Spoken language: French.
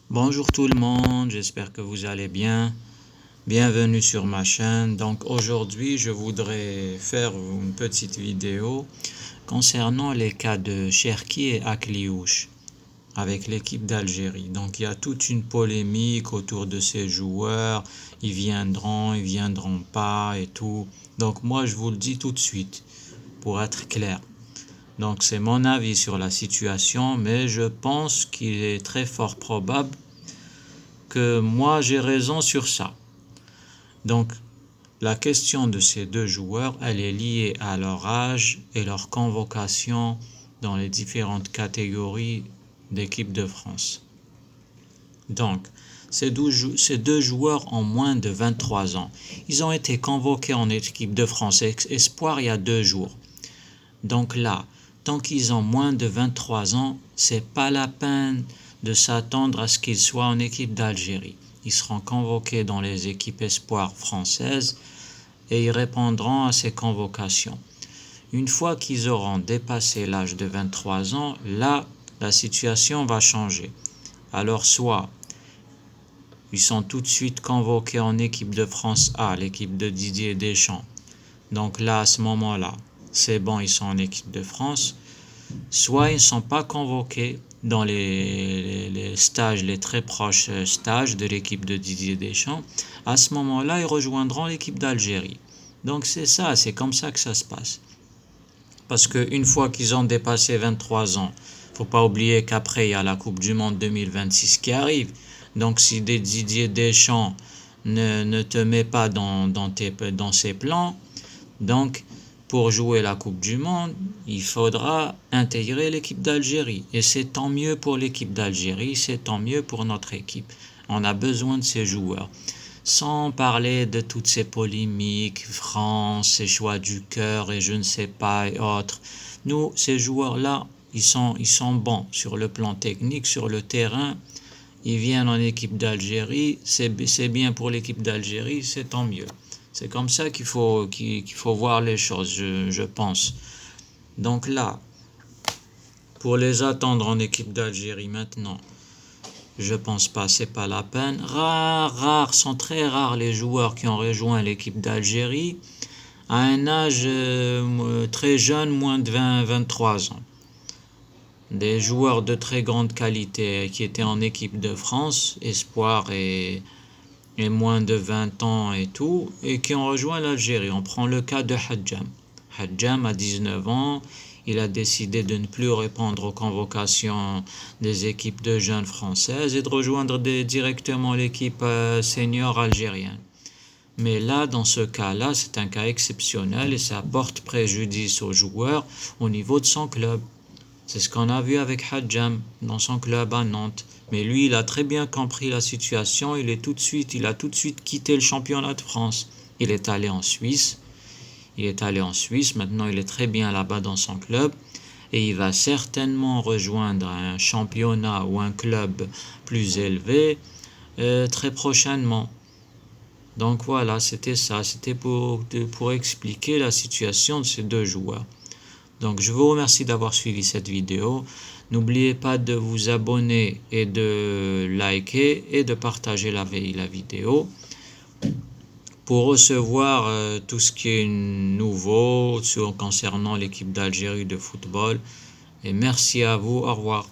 Bonjour tout le monde, j'espère que vous allez bien. Bienvenue sur ma chaîne. Donc aujourd'hui, je voudrais faire une petite vidéo concernant les cas de Cherki et Akliouche avec l'équipe d'Algérie. Donc il y a toute une polémique autour de ces joueurs. Ils viendront pas et tout. Donc moi, je vous le dis tout de suite pour être clair. Donc c'est mon avis sur la situation, mais je pense qu'il est très fort probable que moi j'ai raison sur ça. Donc la question de ces deux joueurs, elle est liée à leur âge et leur convocation dans les différentes catégories d'équipe de France. Donc, ces deux joueurs ont moins de 23 ans. Ils ont été convoqués en équipe de France Espoir il y a 2 jours. Donc là, tant qu'ils ont moins de 23 ans, c'est pas la peine de s'attendre à ce qu'ils soient en équipe d'Algérie. Ils seront convoqués dans les équipes espoirs françaises et ils répondront à ces convocations. Une fois qu'ils auront dépassé l'âge de 23 ans, là, la situation va changer. Alors soit ils sont tout de suite convoqués en équipe de France A, l'équipe de Didier Deschamps. Donc là, à ce moment-là, c'est bon, ils sont en équipe de France. Soit ils ne sont pas convoqués dans les stages, les très proches stages de l'équipe de Didier Deschamps. À ce moment-là, ils rejoindront l'équipe d'Algérie. Donc c'est ça, c'est comme ça que ça se passe. Parce qu'une fois qu'ils ont dépassé 23 ans, il ne faut pas oublier qu'après, il y a la Coupe du Monde 2026 qui arrive. Donc si Didier Deschamps ne te met pas dans ses plans, donc pour jouer la Coupe du Monde, il faudra intégrer l'équipe d'Algérie. Et c'est tant mieux pour l'équipe d'Algérie, c'est tant mieux pour notre équipe. On a besoin de ces joueurs. Sans parler de toutes ces polémiques, France, ces choix du cœur et je ne sais pas et autres. Nous, ces joueurs-là, ils sont bons sur le plan technique, sur le terrain. Ils viennent en équipe d'Algérie, c'est bien pour l'équipe d'Algérie, c'est tant mieux. C'est comme ça qu'il faut voir les choses, je pense. Donc là, pour les attendre en équipe d'Algérie maintenant, je pense pas, c'est pas la peine. Sont très rares les joueurs qui ont rejoint l'équipe d'Algérie à un âge très jeune, moins de 23 ans. Des joueurs de très grande qualité qui étaient en équipe de France, espoir et moins de 20 ans et tout, et qui ont rejoint l'Algérie. On prend le cas de Hadjam. Hadjam a 19 ans, il a décidé de ne plus répondre aux convocations des équipes de jeunes françaises et de rejoindre directement l'équipe senior algérienne. Mais là, dans ce cas-là, c'est un cas exceptionnel et ça porte préjudice aux joueurs au niveau de son club. C'est ce qu'on a vu avec Hadjam dans son club à Nantes. Mais lui, il a très bien compris la situation. Il a tout de suite quitté le championnat de France. Il est allé en Suisse. Maintenant, il est très bien là-bas dans son club. Et il va certainement rejoindre un championnat ou un club plus élevé très prochainement. Donc voilà, c'était ça. C'était pour expliquer la situation de ces deux joueurs. Donc je vous remercie d'avoir suivi cette vidéo. N'oubliez pas de vous abonner et de liker et de partager la vidéo pour recevoir tout ce qui est nouveau concernant l'équipe d'Algérie de football. Et merci à vous. Au revoir.